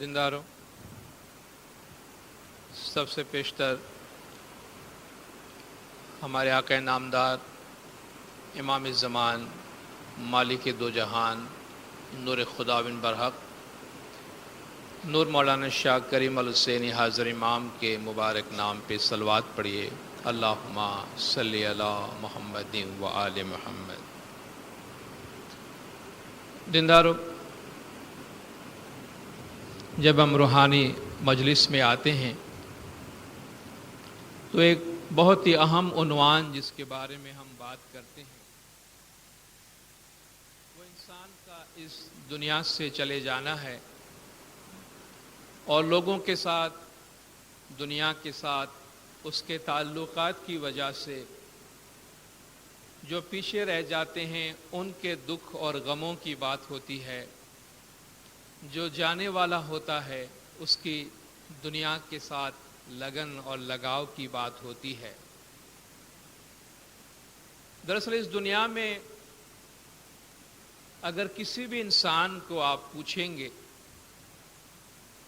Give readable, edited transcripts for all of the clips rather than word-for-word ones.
دینداروں، سب سے پیشتر ہمارے آقا نامدار امام الزمان مالک دو جہان نور خداوند برحق نور مولانا شاہ کریم الحسینی حاضر امام کے مبارک نام پہ صلوات پڑھیے۔ اللہم صلی علی محمد و آل محمد۔ دینداروں، جب ہم روحانی مجلس میں آتے ہیں تو ایک بہت ہی اہم عنوان جس کے بارے میں ہم بات کرتے ہیں وہ انسان کا اس دنیا سے چلے جانا ہے اور لوگوں کے ساتھ، دنیا کے ساتھ اس کے تعلقات کی وجہ سے جو پیچھے رہ جاتے ہیں ان کے دکھ اور غموں کی بات ہوتی ہے۔ جو جانے والا ہوتا ہے اس کی دنیا کے ساتھ لگن اور لگاؤ کی بات ہوتی ہے۔ دراصل اس دنیا میں اگر کسی بھی انسان کو آپ پوچھیں گے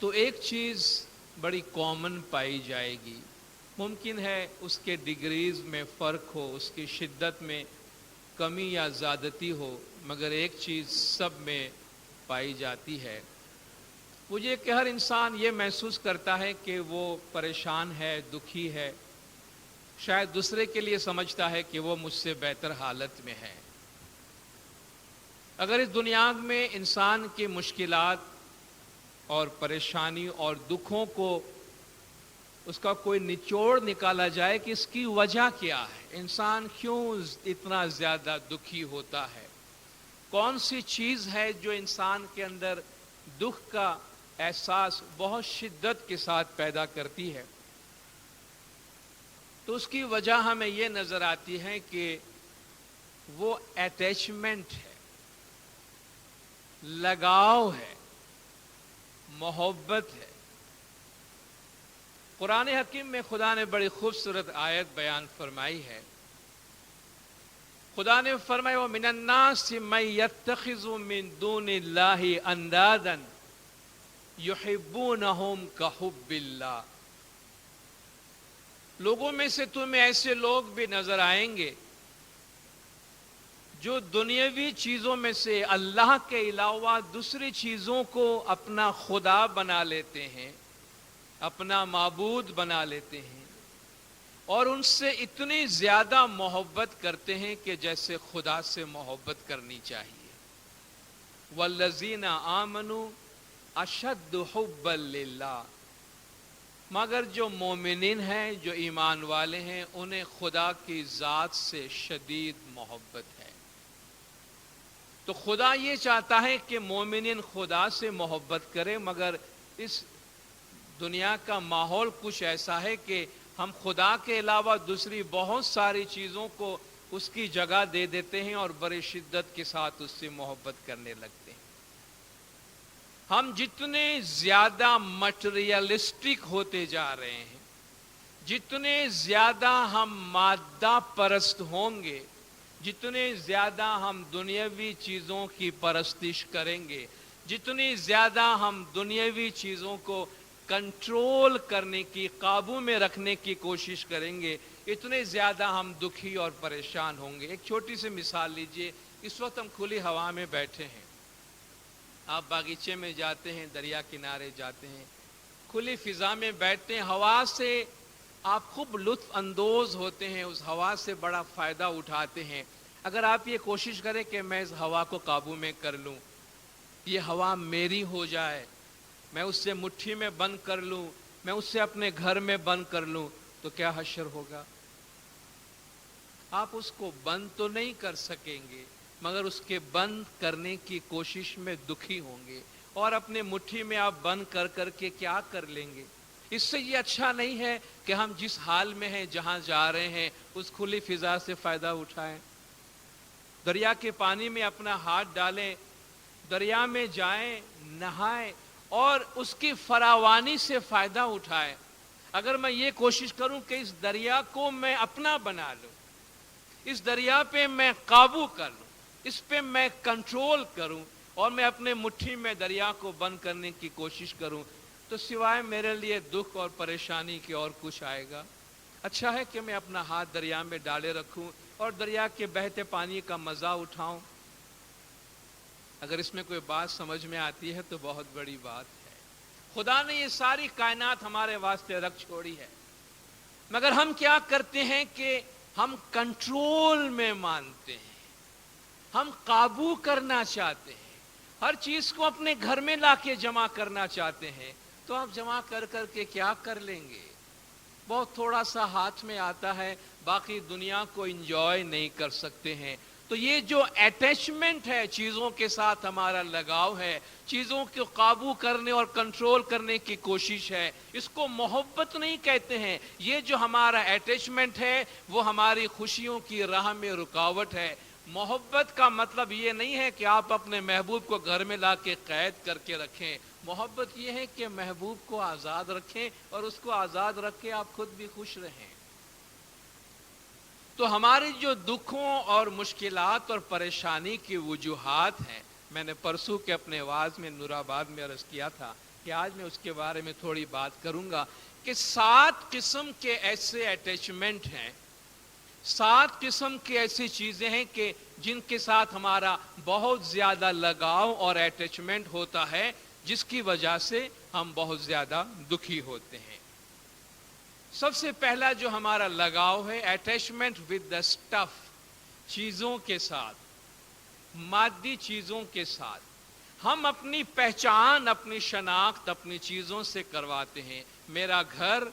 تو ایک چیز بڑی کامن پائی جائے گی۔ ممکن ہے اس کے ڈگریز میں فرق ہو، اس کی شدت میں کمی یا زیادتی ہو، مگر ایک چیز سب میں پائی جاتی ہے، وہ یہ کہ ہر انسان یہ محسوس کرتا ہے کہ وہ پریشان ہے، دکھی ہے، شاید دوسرے کے لیے سمجھتا ہے کہ وہ مجھ سے بہتر حالت میں ہے۔ اگر اس دنیا میں انسان کی مشکلات اور پریشانی اور دکھوں کو اس کا کوئی نچوڑ نکالا جائے کہ اس کی وجہ کیا ہے، انسان کیوں اتنا زیادہ دکھی ہوتا ہے، کون سی چیز ہے جو انسان کے اندر دکھ کا احساس بہت شدت کے ساتھ پیدا کرتی ہے، تو اس کی وجہ ہمیں یہ نظر آتی ہے کہ وہ اٹیچمنٹ ہے، لگاؤ ہے، محبت ہے۔ قرآن حکیم میں خدا نے بڑی خوبصورت آیت بیان فرمائی ہے۔ خدا نے فرمایا وَمِنَ النَّاسِ مَن يَتَّخِذُ مِن دُونِ اللَّهِ أَندَادًا يُحِبُّونَهُمْ كَحُبِّ اللَّهِ۔ لوگوں میں سے تمہیں ایسے لوگ بھی نظر آئیں گے جو دنیاوی چیزوں میں سے اللہ کے علاوہ دوسری چیزوں کو اپنا خدا بنا لیتے ہیں، اپنا معبود بنا لیتے ہیں اور ان سے اتنی زیادہ محبت کرتے ہیں کہ جیسے خدا سے محبت کرنی چاہیے۔ وَالَّذِينَ آمَنُوا أَشَدُّ حُبًّا لِلَّهِ، مگر جو مومنین ہیں، جو ایمان والے ہیں، انہیں خدا کی ذات سے شدید محبت ہے۔ تو خدا یہ چاہتا ہے کہ مومنین خدا سے محبت کریں، مگر اس دنیا کا ماحول کچھ ایسا ہے کہ ہم خدا کے علاوہ دوسری بہت ساری چیزوں کو اس کی جگہ دے دیتے ہیں اور بڑی شدت کے ساتھ اس سے محبت کرنے لگتے ہیں۔ ہم جتنے زیادہ مٹیریلسٹک ہوتے جا رہے ہیں، جتنے زیادہ ہم مادہ پرست ہوں گے، جتنے زیادہ ہم دنیاوی چیزوں کی پرستش کریں گے، جتنی زیادہ ہم دنیاوی چیزوں کو کنٹرول کرنے کی، قابو میں رکھنے کی کوشش کریں گے، اتنے زیادہ ہم دکھی اور پریشان ہوں گے۔ ایک چھوٹی سی مثال لیجئے، اس وقت ہم کھلی ہوا میں بیٹھے ہیں، آپ باغیچے میں جاتے ہیں، دریا کنارے جاتے ہیں، کھلی فضا میں بیٹھتے ہیں، ہوا سے آپ خوب لطف اندوز ہوتے ہیں، اس ہوا سے بڑا فائدہ اٹھاتے ہیں۔ اگر آپ یہ کوشش کریں کہ میں اس ہوا کو قابو میں کر لوں، یہ ہوا میری ہو جائے، میں اس سے مٹھی میں بند کر لوں، میں اس سے اپنے گھر میں بند کر لوں، تو کیا حشر ہوگا؟ آپ اس کو بند تو نہیں کر سکیں گے، مگر اس کے بند کرنے کی کوشش میں دکھی ہوں گے، اور اپنے مٹھی میں آپ بند کر کر کے کیا کر لیں گے؟ اس سے یہ اچھا نہیں ہے کہ ہم جس حال میں ہیں، جہاں جا رہے ہیں، اس کھلی فضا سے فائدہ اٹھائیں، دریا کے پانی میں اپنا ہاتھ ڈالیں، دریا میں جائیں، نہائیں اور اس کی فراوانی سے فائدہ اٹھائیں۔ اگر میں یہ کوشش کروں کہ اس دریا کو میں اپنا بنا لوں، اس دریا پہ میں قابو کر لوں، اس پہ میں کنٹرول کروں، اور میں اپنے مٹھی میں دریا کو بند کرنے کی کوشش کروں تو سوائے میرے لیے دکھ اور پریشانی کے اور کچھ آئے گا؟ اچھا ہے کہ میں اپنا ہاتھ دریا میں ڈالے رکھوں اور دریا کے بہتے پانی کا مزہ اٹھاؤں۔ اگر اس میں کوئی بات سمجھ میں آتی ہے تو بہت بڑی بات ہے۔ خدا نے یہ ساری کائنات ہمارے واسطے رکھ چھوڑی ہے، مگر ہم کیا کرتے ہیں کہ ہم کنٹرول میں مانتے ہیں، ہم قابو کرنا چاہتے ہیں، ہر چیز کو اپنے گھر میں لا کے جمع کرنا چاہتے ہیں۔ تو آپ جمع کر کر کے کیا کر لیں گے؟ بہت تھوڑا سا ہاتھ میں آتا ہے، باقی دنیا کو انجوائے نہیں کر سکتے ہیں۔ تو یہ جو اٹیچمنٹ ہے، چیزوں کے ساتھ ہمارا لگاؤ ہے، چیزوں کو قابو کرنے اور کنٹرول کرنے کی کوشش ہے، اس کو محبت نہیں کہتے ہیں۔ یہ جو ہمارا اٹیچمنٹ ہے وہ ہماری خوشیوں کی راہ میں رکاوٹ ہے۔ محبت کا مطلب یہ نہیں ہے کہ آپ اپنے محبوب کو گھر میں لا کے قید کر کے رکھیں۔ محبت یہ ہے کہ محبوب کو آزاد رکھیں اور اس کو آزاد رکھ کے آپ خود بھی خوش رہیں۔ تو ہماری جو دکھوں اور مشکلات اور پریشانی کی وجوہات ہیں، میں نے پرسوں کے اپنے وعظ میں نور آباد میں عرض کیا تھا کہ آج میں اس کے بارے میں تھوڑی بات کروں گا کہ 7 قسم کے ایسے اٹیچمنٹ ہیں، 7 قسم کی ایسی چیزیں ہیں کہ جن کے ساتھ ہمارا بہت زیادہ لگاؤ اور اٹیچمنٹ ہوتا ہے، جس کی وجہ سے ہم بہت زیادہ دکھی ہوتے ہیں۔ سب سے پہلا جو ہمارا لگاؤ ہے، اٹیچمنٹ ود دا اسٹف، چیزوں کے ساتھ، مادی چیزوں کے ساتھ۔ ہم اپنی پہچان، اپنی شناخت اپنی چیزوں سے کرواتے ہیں۔ میرا گھر،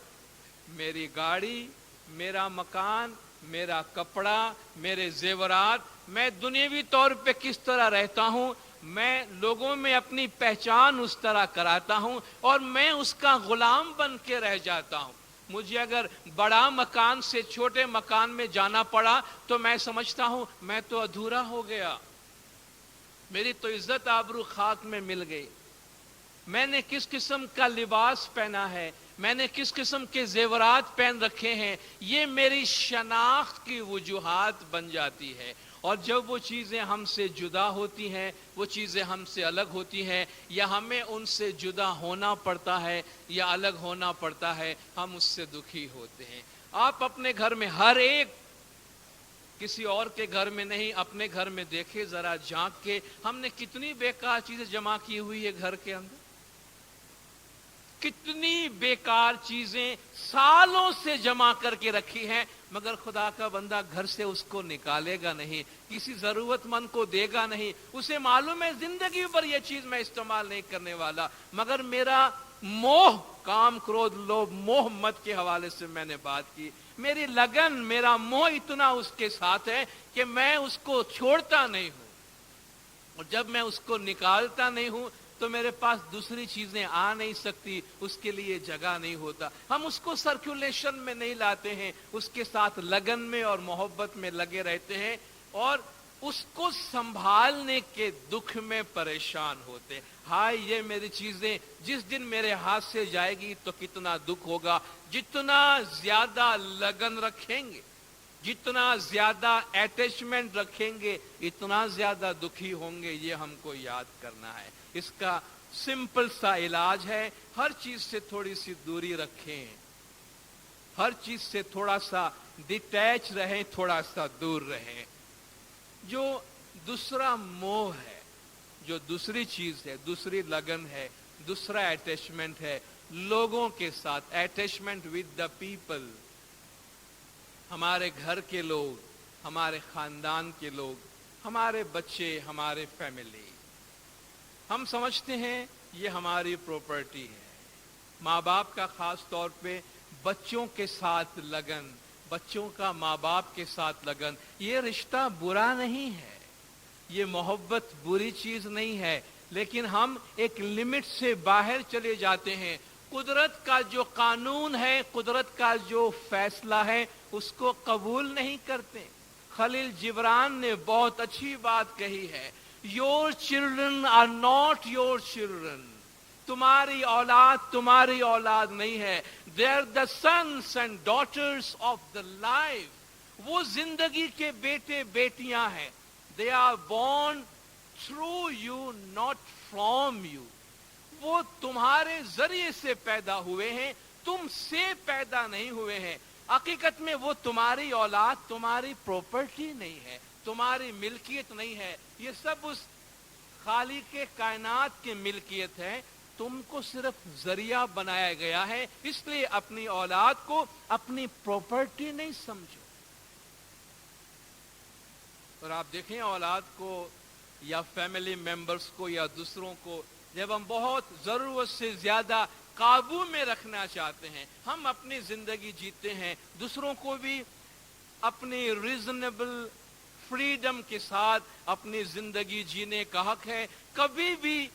میری گاڑی، میرا مکان، میرا کپڑا، میرے زیورات، میں دنیاوی طور پہ کس طرح رہتا ہوں، میں لوگوں میں اپنی پہچان اس طرح کراتا ہوں اور میں اس کا غلام بن کے رہ جاتا ہوں۔ مجھے اگر بڑا مکان سے چھوٹے مکان میں جانا پڑا تو میں سمجھتا ہوں میں تو ادھورا ہو گیا، میری تو عزت آبرو خاک میں مل گئی۔ میں نے کس قسم کا لباس پہنا ہے، میں نے کس قسم کے زیورات پہن رکھے ہیں، یہ میری شناخت کی وجوہات بن جاتی ہے۔ اور جب وہ چیزیں ہم سے جدا ہوتی ہیں، وہ چیزیں ہم سے الگ ہوتی ہیں، یا ہمیں ان سے جدا ہونا پڑتا ہے یا الگ ہونا پڑتا ہے، ہم اس سے دکھی ہوتے ہیں۔ آپ اپنے گھر میں ہر ایک، کسی اور کے گھر میں نہیں، اپنے گھر میں دیکھے ذرا جھانک کے، ہم نے کتنی بیکار چیزیں جمع کی ہوئی ہے گھر کے اندر، کتنی بیکار چیزیں سالوں سے جمع کر کے رکھی ہیں، مگر خدا کا بندہ گھر سے اس کو نکالے گا نہیں، کسی ضرورت مند کو دے گا نہیں، اسے معلوم ہے زندگی پر یہ چیز میں استعمال نہیں کرنے والا، مگر میرا موہ، کام کرودھ لوبھ موہ مت کے حوالے سے میں نے بات کی، میری لگن، میرا موہ اتنا اس کے ساتھ ہے کہ میں اس کو چھوڑتا نہیں ہوں، اور جب میں اس کو نکالتا نہیں ہوں تو میرے پاس دوسری چیزیں آ نہیں سکتی، اس کے لیے جگہ نہیں ہوتا۔ ہم اس کو سرکولیشن میں نہیں لاتے ہیں، اس کے ساتھ لگن میں اور محبت میں لگے رہتے ہیں، اور اس کو سنبھالنے کے دکھ میں پریشان ہوتے۔ ہائے یہ میری چیزیں جس دن میرے ہاتھ سے جائے گی تو کتنا دکھ ہوگا۔ جتنا زیادہ لگن رکھیں گے، جتنا زیادہ اٹیچمنٹ رکھیں گے، اتنا زیادہ دکھی ہوں گے، یہ ہم کو یاد کرنا ہے۔ اس کا سمپل سا علاج ہے، ہر چیز سے تھوڑی سی دوری رکھیں، ہر چیز سے تھوڑا سا ڈیٹیچ رہیں، تھوڑا سا دور رہیں۔ جو دوسرا موہ ہے، جو دوسری چیز ہے، دوسری لگن ہے، دوسرا اٹیچمنٹ ہے لوگوں کے ساتھ، اٹیچمنٹ ود دا پیپل، ہمارے گھر کے لوگ، ہمارے خاندان کے لوگ، ہمارے بچے، ہمارے فیملی۔ ہم سمجھتے ہیں یہ ہماری پراپرٹی ہے۔ ماں باپ کا خاص طور پہ بچوں کے ساتھ لگن، بچوں کا ماں باپ کے ساتھ لگن، یہ رشتہ برا نہیں ہے، یہ محبت بری چیز نہیں ہے، لیکن ہم ایک لمٹ سے باہر چلے جاتے ہیں۔ قدرت کا جو قانون ہے، قدرت کا جو فیصلہ ہے، اس کو قبول نہیں کرتے۔ خلیل جبران نے بہت اچھی بات کہی ہے، Your children are not your children. تمہاری اولاد تمہاری اولاد نہیں ہے. They are the sons and daughters of the life. وہ زندگی کے بیٹے بیٹیاں ہیں. They are born through you not from you. वो तुम्हारे जरिए से पैदा हुए हैं, तुमसे पैदा नहीं हुए हैं। हकीकत में वो तुम्हारी औलाद, तुम्हारी प्रॉपर्टी नहीं है, तुम्हारी मिल्कियत नहीं है। ये सब उस खालिक के कायनात की मिल्कियत है। तुमको सिर्फ जरिया बनाया गया है, इसलिए अपनी औलाद को अपनी प्रॉपर्टी नहीं समझो। और आप देखें औलाद को या फैमिली मेंबर्स को या दूसरों को जब हम बहुत जरूरत से ज्यादा काबू में रखना चाहते हैं, हम अपनी जिंदगी जीते हैं, दूसरों को भी अपनी रीजनेबल फ्रीडम के साथ अपनी जिंदगी जीने का हक है। कभी भी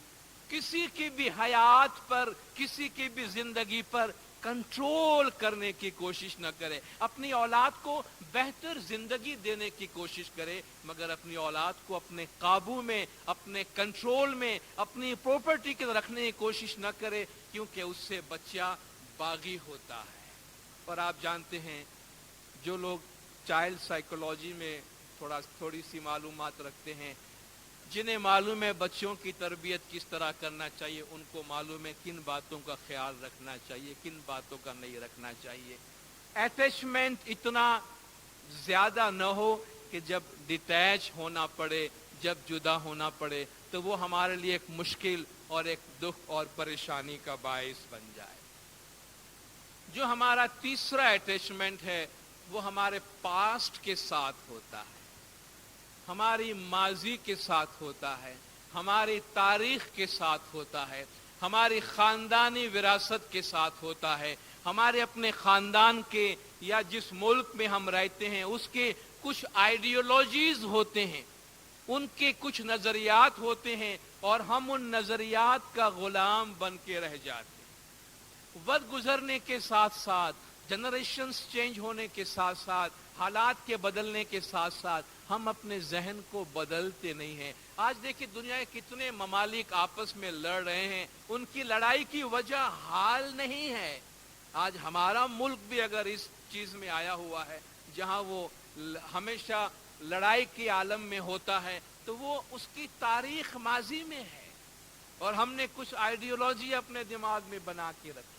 किसी की भी हयात पर, किसी की भी जिंदगी पर कंट्रोल करने की कोशिश न करे। अपनी औलाद को बेहतर जिंदगी देने की कोशिश करे, मगर अपनी औलाद को अपने काबू में, अपने कंट्रोल में, अपनी प्रॉपर्टी के रखने की कोशिश न करे, क्योंकि उससे बच्चा बागी होता है। और आप जानते हैं, जो लोग चाइल्ड साइकोलॉजी में थोड़ी सी मालूमात रखते हैं, जिन्हें मालूम है बच्चों की तरबियत किस तरह करना चाहिए, उनको मालूम है किन बातों का ख्याल रखना चाहिए, किन बातों का नहीं रखना चाहिए। अटैचमेंट इतना ज्यादा न हो कि जब डिटैच होना पड़े, जब जुदा होना पड़े, तो वो हमारे लिए एक मुश्किल और एक दुख और परेशानी का बायस बन जाए। जो हमारा तीसरा अटैचमेंट है वो हमारे पास्ट के साथ होता है, हमारी माजी के साथ होता है, हमारी तारीख के साथ होता है, हमारी खानदानी विरासत के साथ होता है, हमारे अपने खानदान के या जिस मुल्क में हम रहते हैं उसके कुछ आइडियोलॉजीज होते हैं, उनके कुछ नजरियात होते हैं, और हम उन नजरियात का गुलाम बन के रह जाते हैं। वक्त गुजरने के साथ साथ, जनरेशंस चेंज होने के साथ साथ, हालात के बदलने के साथ साथ हम अपने जहन को बदलते नहीं हैं। आज देखिए दुनिया के कितने ममालिक आपस में लड़ रहे हैं, उनकी लड़ाई की वजह हाल नहीं है। आज हमारा मुल्क भी अगर इस चीज में आया हुआ है जहां वो हमेशा लड़ाई के आलम में होता है, तो वो उसकी तारीख माजी में है, और हमने कुछ आइडियोलॉजी अपने दिमाग में बना के रखी।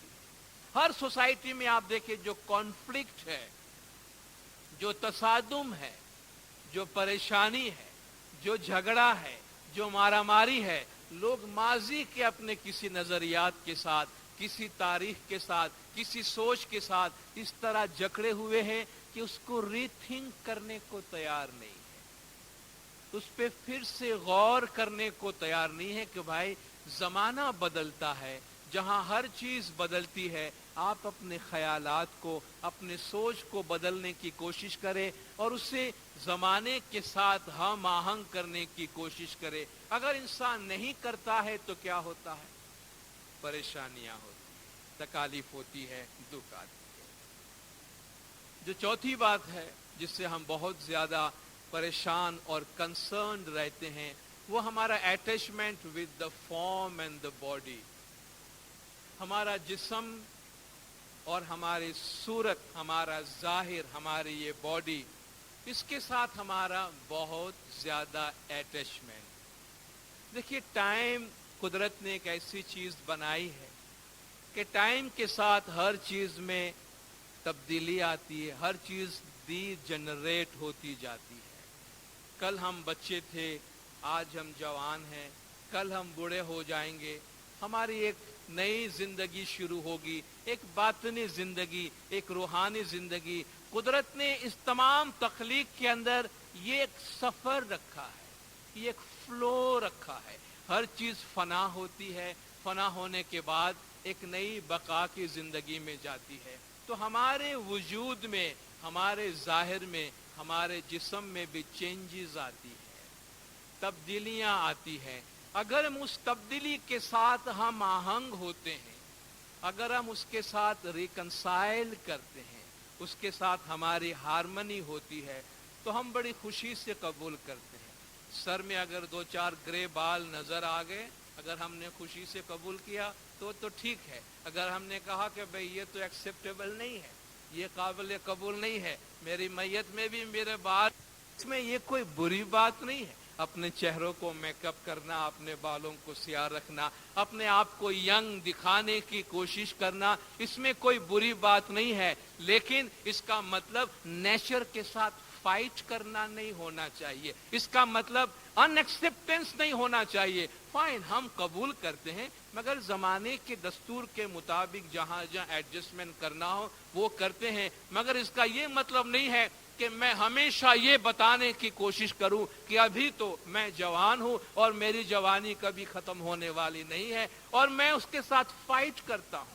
हर सोसाइटी में आप देखिए जो कॉन्फ्लिक्ट है, जो तसादुम है, जो परेशानी है, जो झगड़ा है, जो मारामारी है, लोग माजी के अपने किसी नजरियात के साथ, किसी तारीख के साथ, किसी सोच के साथ इस तरह जकड़े हुए हैं कि उसको रीथिंक करने को तैयार नहीं है, उस पे फिर से गौर करने को तैयार नहीं है कि भाई जमाना बदलता है। जहां हर चीज बदलती है, आप अपने ख्यालात को, अपने सोच को बदलने की कोशिश करें और उसे जमाने के साथ हम आहंग करने की कोशिश करें। अगर इंसान नहीं करता है तो क्या होता है? परेशानियां होती, तकालीफ होती है, दुख आती है। जो चौथी बात है जिससे हम बहुत ज्यादा परेशान और कंसर्न्ड रहते हैं, वो हमारा attachment with the form and the body. हमारा जिस्म और हमारी सूरत, हमारा जाहिर, हमारी ये बॉडी, इसके साथ हमारा बहुत ज्यादा अटैचमेंट। देखिए टाइम, कुदरत ने एक ऐसी चीज बनाई है कि टाइम के साथ हर चीज में तब्दीली आती है, हर चीज जनरेट होती जाती है। कल हम बच्चे थे, आज हम जवान हैं, कल हम बूढ़े हो जाएंगे, हमारी एक नई जिंदगी शुरू होगी, एक बातनी जिंदगी, एक रूहानी जिंदगी। कुदरत ने इस तमाम तख्लीक के अंदर ये एक सफर रखा है, ये एक फ्लो रखा है। हर चीज फना होती है, फना होने के बाद एक नई बका की जिंदगी में जाती है। तो हमारे वजूद में, हमारे जाहिर में, हमारे जिस्म में भी चेंजेस आती है, तब्दीलियां आती हैं। अगर हम उस तब्दीली के साथ हम आहंग होते हैं, अगर हम उसके साथ रिकंसाइल करते हैं, उसके साथ हमारी हारमनी होती है, तो हम बड़ी खुशी से कबूल करते हैं। सर में अगर 2-4 ग्रे बाल नजर आ गए, अगर हमने खुशी से कबूल किया तो ठीक है। अगर हमने कहा कि भाई ये तो एक्सेप्टेबल नहीं है, ये काबिल कबूल नहीं है, मेरी मैयत में भी मेरे बाल, इसमें ये कोई बुरी बात नहीं है, अपने चेहरों को मेकअप करना, अपने बालों को सियाह रखना, अपने आप को यंग दिखाने की कोशिश करना, इसमें कोई बुरी बात नहीं है, लेकिन इसका मतलब नेचर के साथ फाइट करना नहीं होना चाहिए, इसका मतलब अनएक्सेप्टेंस नहीं होना चाहिए। फाइन, हम कबूल करते हैं, मगर जमाने के दस्तूर के मुताबिक जहां जहां एडजस्टमेंट करना हो वो करते हैं, मगर इसका ये मतलब नहीं है कि मैं हमेशा ये बताने की कोशिश करूं कि अभी तो मैं जवान हूं और मेरी जवानी कभी खत्म होने वाली नहीं है और मैं उसके साथ फाइट करता हूं,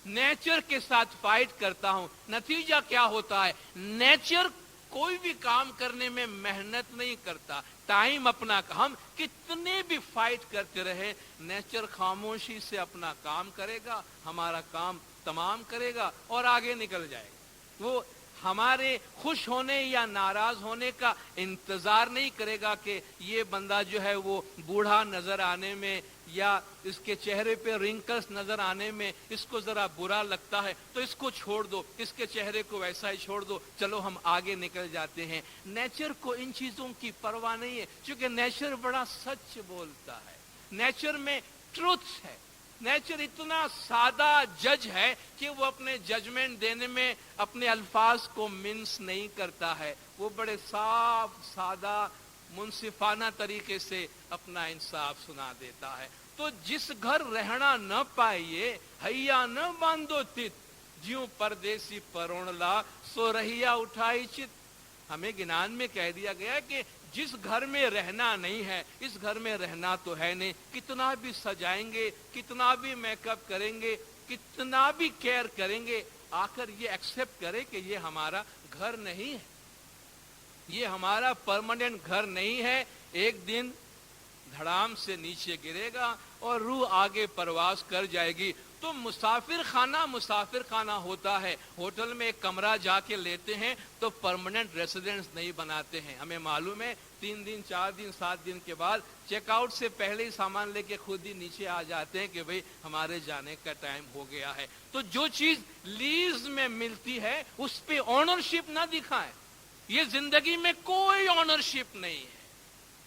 नेचर के साथ फाइट करता हूं। नतीजा क्या होता है? नेचर कोई भी काम करने में मेहनत नहीं करता, टाइम अपना, हम कितने भी फाइट करते रहे, नेचर खामोशी से अपना काम करेगा, हमारा काम तमाम करेगा और आगे निकल जाएगा। वो हमारे खुश होने या नाराज होने का इंतजार नहीं करेगा कि ये बंदा जो है वो बूढ़ा नजर आने में या इसके चेहरे पे रिंकल्स नजर आने में इसको जरा बुरा लगता है तो इसको छोड़ दो, इसके चेहरे को वैसा ही छोड़ दो, चलो हम आगे निकल जाते हैं। नेचर को इन चीजों की परवाह नहीं है, क्योंकि नेचर बड़ा सच बोलता है, नेचर में ट्रुथ है, नेचर इतना सादा जज है कि वो अपने जजमेंट देने में अपने अल्फाज को मिन्स नहीं करता है, वो बड़े साफ सादा मुंसिफाना तरीके से अपना इंसाफ सुना देता है। तो जिस घर रहना न पाइए हैया न बांधो तित, ज्यों परदेसी परोणला सो रहिया उठाई चित। हमें गिनान में कह दिया गया कि जिस घर में रहना नहीं है, इस घर में रहना तो है नहीं, कितना भी सजाएंगे, कितना भी मेकअप करेंगे, कितना भी केयर करेंगे, आखिर ये एक्सेप्ट करें कि ये हमारा घर नहीं है, ये हमारा परमानेंट घर नहीं है। एक दिन धड़ाम से नीचे गिरेगा और रूह आगे परवास कर जाएगी। तो मुसाफिर खाना होता है, होटल में एक कमरा जाके लेते हैं तो परमानेंट रेसिडेंस नहीं बनाते हैं। हमें मालूम है 3 दिन 4 दिन 7 दिन के बाद चेकआउट से पहले ही सामान लेके खुद ही नीचे आ जाते हैं कि भाई हमारे जाने का टाइम हो गया है। तो जो चीज लीज में मिलती है उस पे ऑनरशिप ना दिखाएं। ये जिंदगी में कोई ऑनरशिप नहीं है,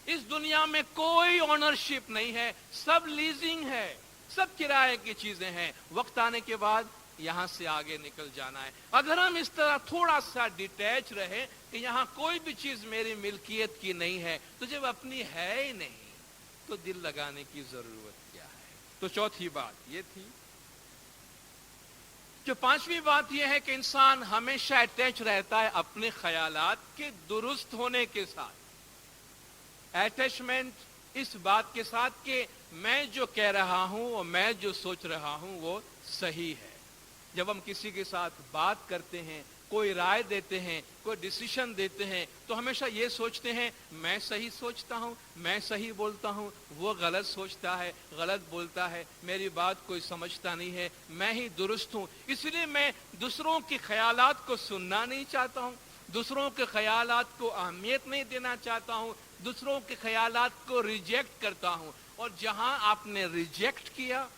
इस दुनिया में कोई ऑनरशिप नहीं है, सब लीजिंग है, सब किराए की चीजें हैं। वक्त आने के बाद यहां से आगे निकल जाना है। अगर हम इस तरह थोड़ा सा डिटैच रहे कि यहां कोई भी चीज मेरी मिल्कियत की नहीं है, तो जब अपनी है ही नहीं तो दिल लगाने की जरूरत क्या है। तो चौथी बात ये थी। जो पांचवी बात यह है कि इंसान हमेशा अटैच रहता है अपने ख्यालात के दुरुस्त होने के साथ। अटैचमेंट इस बात के साथ कि मैं जो कह रहा हूं और मैं जो सोच रहा हूं वो सही है। जब हम किसी के साथ बात करते हैं, कोई राय देते हैं, कोई डिसीजन देते हैं, तो हमेशा ये सोचते हैं मैं सही सोचता हूं, मैं सही बोलता हूं, वो गलत सोचता है, गलत बोलता है, मेरी बात कोई समझता नहीं है, मैं ही दुरुस्त हूं। इसलिए मैं दूसरों के ख्यालात को सुनना नहीं चाहता हूं, दूसरों के ख्यालात को अहमियत नहीं देना चाहता हूं, दूसरों के ख्यालात को रिजेक्ट करता हूं। और जहां आपने रिजेक्ट किया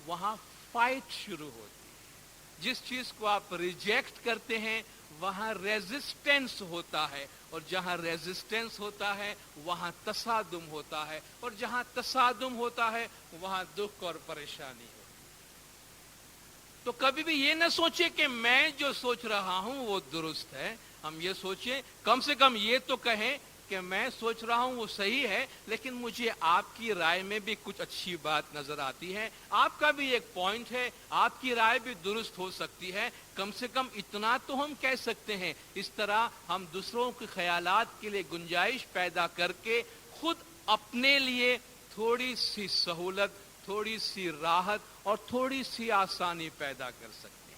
वहां फाइट शुरू होती है। जिस चीज को आप रिजेक्ट करते हैं वहां रेजिस्टेंस होता है, और जहां रेजिस्टेंस होता है वहां तसादुम होता है, और जहां तसादुम होता है वहां दुख और परेशानी होती है। तो कभी भी ये ना सोचे कि मैं जो सोच रहा हूं वो दुरुस्त है। हम ये सोचें, कम से कम ये तो कहें कि मैं सोच रहा हूं वो सही है, लेकिन मुझे आपकी राय में भी कुछ अच्छी बात नजर आती है, आपका भी एक पॉइंट है, आपकी राय भी दुरुस्त हो सकती है। कम से कम इतना तो हम कह सकते हैं। इस तरह हम दूसरों के ख्यालात के लिए गुंजाइश पैदा करके खुद अपने लिए थोड़ी सी सहूलत, थोड़ी सी राहत और थोड़ी सी आसानी पैदा कर सकते हैं।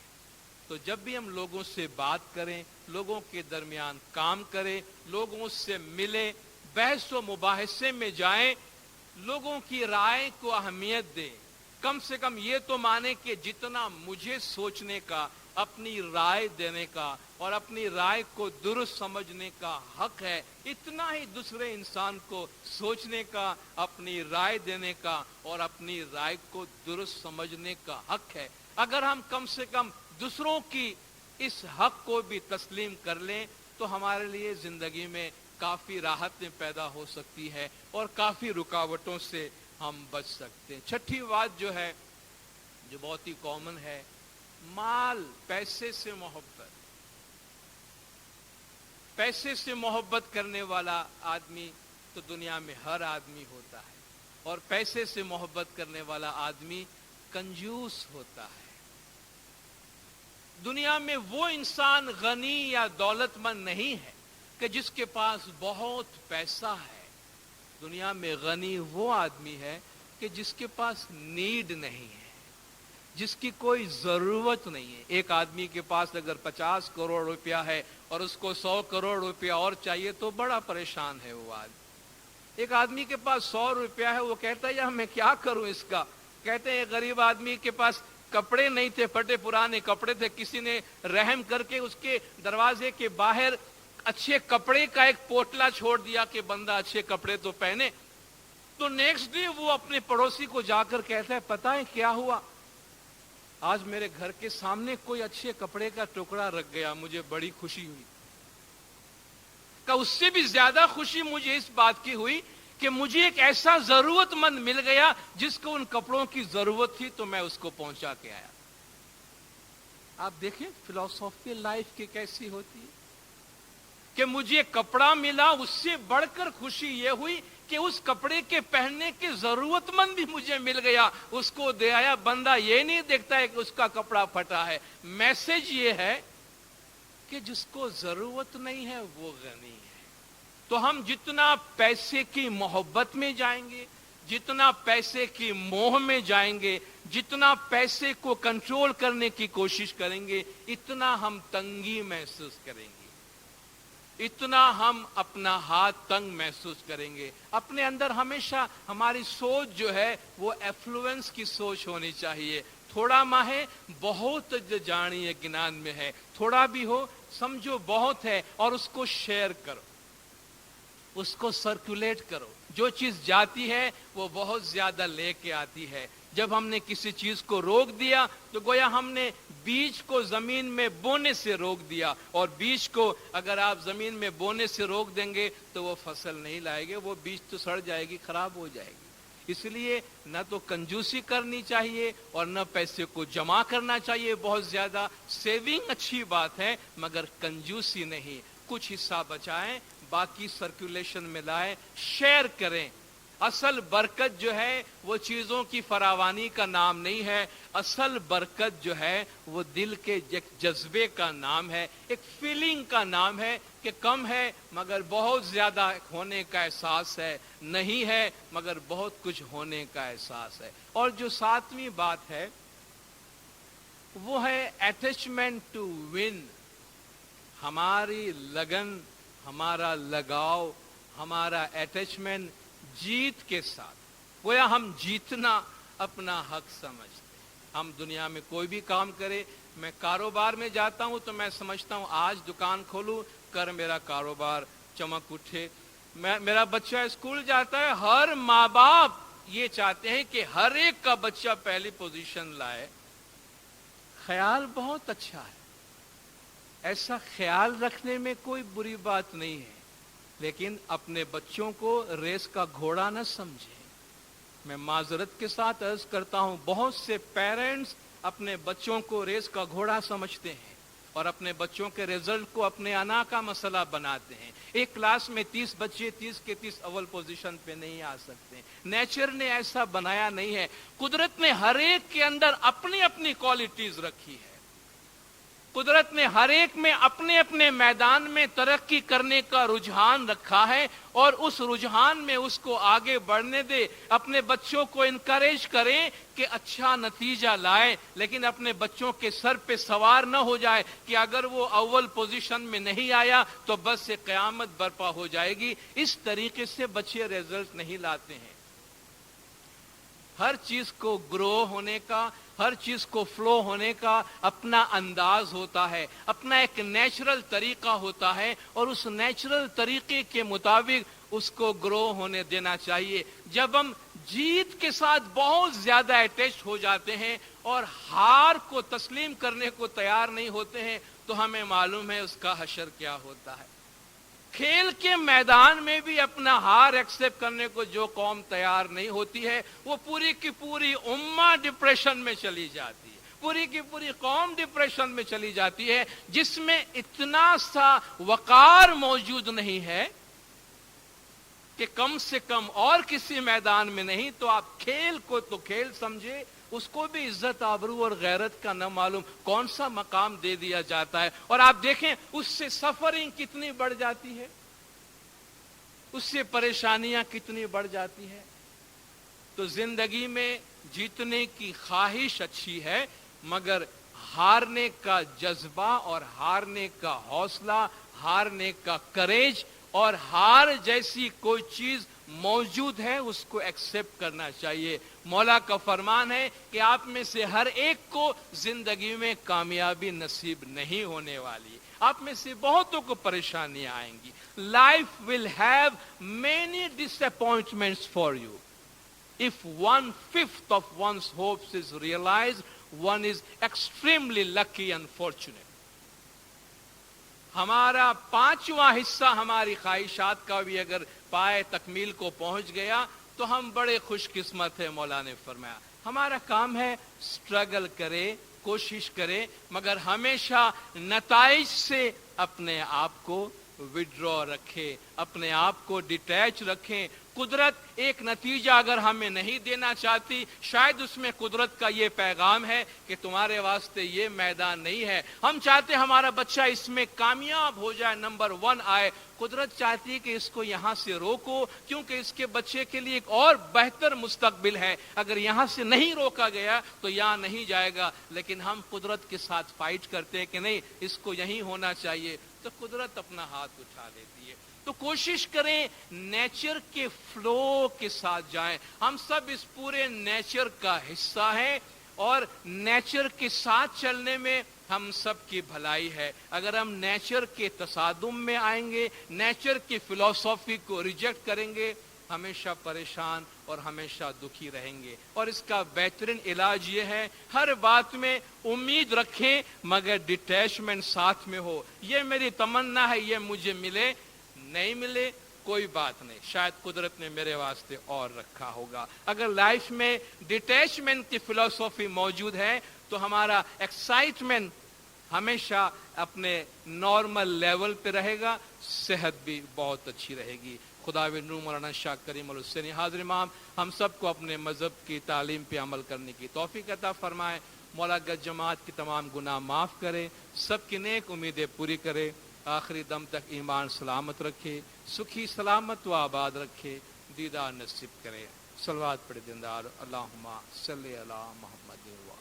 तो जब भी हम लोगों से बात करें, लोगों के दरमियान काम करें, लोगों से मिलें, बहस व मुबाहिसे में जाएं, लोगों की राय को अहमियत दें। कम से कम ये तो माने कि जितना मुझे सोचने का, अपनी राय देने का और अपनी राय को दुरुस्त समझने का हक है, इतना ही दूसरे इंसान को सोचने का, अपनी राय देने का और अपनी राय को दुरुस्त समझने का हक है। अगर हम कम से कम दूसरों की इस हक को भी तस्लीम कर लें तो हमारे लिए जिंदगी में काफी राहतें पैदा हो सकती है और काफी रुकावटों से हम बच सकते हैं। छठी बात जो है, जो बहुत ही कॉमन है, माल, पैसे से मोहब्बत। पैसे से मोहब्बत करने वाला आदमी तो दुनिया में हर आदमी होता है, और पैसे से मोहब्बत करने वाला आदमी कंजूस होता है। दुनिया में वो इंसान गनी या दौलतमंद नहीं है कि जिसके पास बहुत पैसा है। दुनिया में गनी वो आदमी है कि जिसके पास नीड नहीं है, जिसकी कोई जरूरत नहीं है। एक आदमी के पास अगर 50 करोड़ रुपया है और उसको 100 करोड़ रुपया और चाहिए तो बड़ा परेशान है वो आदमी। एक आदमी के पास 100 रुपया है, वो कहता है यार मैं क्या करूं इसका। कहते हैं गरीब आदमी के पास कपड़े नहीं थे, फटे पुराने कपड़े थे, किसी ने रहम करके उसके दरवाजे के बाहर अच्छे कपड़े का एक पोटला छोड़ दिया कि बंदा अच्छे कपड़े तो पहने। तो नेक्स्ट डे वो अपने पड़ोसी को जाकर कहता है पता है क्या हुआ, आज मेरे घर के सामने कोई अच्छे कपड़े का टुकड़ा रख गया, मुझे बड़ी खुशी हुई। का उससे भी ज्यादा खुशी मुझे इस बात की हुई कि मुझे एक ऐसा जरूरतमंद मिल गया जिसको उन कपड़ों की जरूरत थी, तो मैं उसको पहुंचा के आया। आप देखें फिलॉसफी लाइफ की कैसी होती है कि मुझे कपड़ा मिला, उससे बढ़कर खुशी यह हुई कि उस कपड़े के पहनने के जरूरतमंद भी मुझे मिल गया, उसको दे आया। बंदा ये नहीं देखता है कि उसका कपड़ा फटा है। मैसेज ये है कि जिसको जरूरत नहीं है वो गनी है। तो हम जितना पैसे की मोहब्बत में जाएंगे, जितना पैसे की मोह में जाएंगे, जितना पैसे को कंट्रोल करने की कोशिश करेंगे, इतना हम तंगी महसूस करेंगे, इतना हम अपना हाथ तंग महसूस करेंगे। अपने अंदर हमेशा हमारी सोच जो है वो एफ्लुएंस की सोच होनी चाहिए। थोड़ा माहे बहुत जानिए ज्ञान में है, थोड़ा भी हो समझो बहुत है, और उसको शेयर करो, उसको सर्कुलेट करो। जो चीज जाती है वो बहुत ज्यादा लेके आती है। जब हमने किसी चीज को रोक दिया तो गोया हमने बीज को जमीन में बोने से रोक दिया, और बीज को अगर आप जमीन में बोने से रोक देंगे तो वो फसल नहीं लाएंगे, वो बीज तो सड़ जाएगी, खराब हो जाएगी। इसलिए न तो कंजूसी करनी चाहिए और न पैसे को जमा करना चाहिए बहुत ज्यादा। सेविंग अच्छी बात है मगर कंजूसी नहीं। कुछ हिस्सा बचाएं, बाकी सर्कुलेशन में लाएं, शेयर करें। असल बरकत जो है वो चीजों की फरावानी का नाम नहीं है। असल बरकत जो है वो दिल के जज्बे का नाम है, एक फीलिंग का नाम है कि कम है मगर बहुत ज्यादा होने का एहसास है, नहीं है मगर बहुत कुछ होने का एहसास है। और जो सातवीं बात है वो है अटैचमेंट टू विन। हमारी लगन, हमारा लगाव, हमारा अटैचमेंट जीत के साथ। गोया हम जीतना अपना हक समझते हैं। हम दुनिया में कोई भी काम करें, मैं कारोबार में जाता हूं तो मैं समझता हूं आज दुकान खोलूं, कर मेरा कारोबार चमक उठे। मेरा बच्चा स्कूल जाता है, हर माँ बाप ये चाहते हैं कि हर एक का बच्चा पहली पोजीशन लाए। ख्याल बहुत अच्छा है, ऐसा ख्याल रखने में कोई बुरी बात नहीं है, लेकिन अपने बच्चों को रेस का घोड़ा न समझे। मैं माजरत के साथ अर्ज करता हूं, बहुत से पेरेंट्स अपने बच्चों को रेस का घोड़ा समझते हैं और अपने बच्चों के रिजल्ट को अपने अना का मसला बनाते हैं। एक क्लास में 30 बच्चे 30 के 30 अव्वल पोजीशन पे नहीं आ सकते। नेचर ने ऐसा बनाया नहीं है। कुदरत ने हर एक के अंदर अपनी अपनी क्वालिटीज रखी है। कुदरत ने हर एक में अपने अपने मैदान में तरक्की करने का रुझान रखा है, और उस रुझान में उसको आगे बढ़ने दे। अपने बच्चों को इनकरेज करें कि अच्छा नतीजा लाए, लेकिन अपने बच्चों के सर पे सवार न हो जाए कि अगर वो अव्वल पोजीशन में नहीं आया तो बस से कयामत बर्पा हो जाएगी। इस तरीके से बच्चे रिजल्ट नहीं लाते हैं। हर चीज को ग्रो होने का, हर चीज को फ्लो होने का अपना अंदाज होता है, अपना एक नेचुरल तरीका होता है, और उस नेचुरल तरीके के मुताबिक उसको ग्रो होने देना चाहिए। जब हम जीत के साथ बहुत ज्यादा अटैच हो जाते हैं और हार को तस्लीम करने को तैयार नहीं होते हैं तो हमें मालूम है उसका हशर क्या होता है। کھیل کے میدان میں بھی اپنا ہار ایکسپٹ کرنے کو جو قوم تیار نہیں ہوتی ہے وہ پوری کی پوری امہ ڈپریشن میں چلی جاتی ہے، پوری کی پوری قوم ڈپریشن میں چلی جاتی ہے، جس میں اتنا سا وقار موجود نہیں ہے کہ کم سے کم اور کسی میدان میں نہیں تو آپ کھیل کو تو کھیل سمجھے، اس کو بھی عزت آبرو اور غیرت کا نہ معلوم کون سا مقام دے دیا جاتا ہے، اور آپ دیکھیں اس سے سفرنگ کتنی بڑھ جاتی ہے، اس سے پریشانیاں کتنی بڑھ جاتی ہے۔ تو زندگی میں جیتنے کی خواہش اچھی ہے، مگر ہارنے کا جذبہ اور ہارنے کا حوصلہ، ہارنے کا کریج اور ہار جیسی کوئی چیز موجود ہے اس کو ایکسپٹ کرنا چاہیے۔ مولا کا فرمان ہے کہ آپ میں سے ہر ایک کو زندگی میں کامیابی نصیب نہیں ہونے والی، آپ میں سے بہتوں کو پریشانیاں آئیں گی۔ Life will have many disappointments for you. If 1/5 of one's hopes is realized, one is extremely lucky and fortunate. ہمارا 5واں حصہ ہماری خواہشات کا بھی اگر پائے تکمیل کو پہنچ گیا تو ہم بڑے خوش قسمت ہیں۔ مولا نے فرمایا ہمارا کام ہے سٹرگل کرے، کوشش کرے، مگر ہمیشہ نتائج سے اپنے آپ کو وڈرا رکھے، اپنے آپ کو ڈیٹیچ رکھیں۔ قدرت ایک نتیجہ اگر ہمیں نہیں دینا چاہتی، شاید اس میں قدرت کا یہ پیغام ہے کہ تمہارے واسطے یہ میدان نہیں ہے۔ ہم چاہتے ہمارا بچہ اس میں کامیاب ہو جائے، نمبر 1 آئے، قدرت چاہتی ہے کہ اس کو یہاں سے روکو، کیونکہ اس کے بچے کے لیے ایک اور بہتر مستقبل ہے۔ اگر یہاں سے نہیں روکا گیا تو یہاں نہیں جائے گا، لیکن ہم قدرت کے ساتھ فائٹ کرتے ہیں کہ نہیں اس کو یہیں ہونا چاہیے، تو قدرت اپنا ہاتھ اٹھا لیتی ہے۔ تو کوشش کریں نیچر کے فلو کے ساتھ جائیں۔ ہم سب اس پورے نیچر کا حصہ ہیں اور نیچر کے ساتھ چلنے میں ہم سب کی بھلائی ہے۔ اگر ہم نیچر کے تصادم میں آئیں گے، نیچر کی فلسفی کو ریجیکٹ کریں گے، ہمیشہ پریشان اور ہمیشہ دکھی رہیں گے۔ اور اس کا بہترین علاج یہ ہے ہر بات میں امید رکھیں مگر ڈیٹیچمنٹ ساتھ میں ہو۔ یہ میری تمنا ہے یہ مجھے ملے، نہیں ملے کوئی بات نہیں، شاید قدرت نے میرے واسطے اور رکھا ہوگا۔ اگر لائف میں ڈیٹیچمنٹ کی فلسفی موجود ہے تو ہمارا ایکسائٹمنٹ ہمیشہ اپنے نارمل لیول پہ رہے گا، صحت بھی بہت اچھی رہے گی۔ خداوند نور مولانا شاہ کریم الحسینی حاضر امام ہم سب کو اپنے مذہب کی تعلیم پہ عمل کرنے کی توفیق عطا فرمائے۔ مولا گج جماعت کی تمام گناہ معاف کرے، سب کی نیک امیدیں پوری کرے، آخری دم تک ایمان سلامت رکھے، سکھی سلامت و آباد رکھے، دیدار نصیب کرے۔ صلوات پڑھے دیندار، اللہم صلی علی محمد و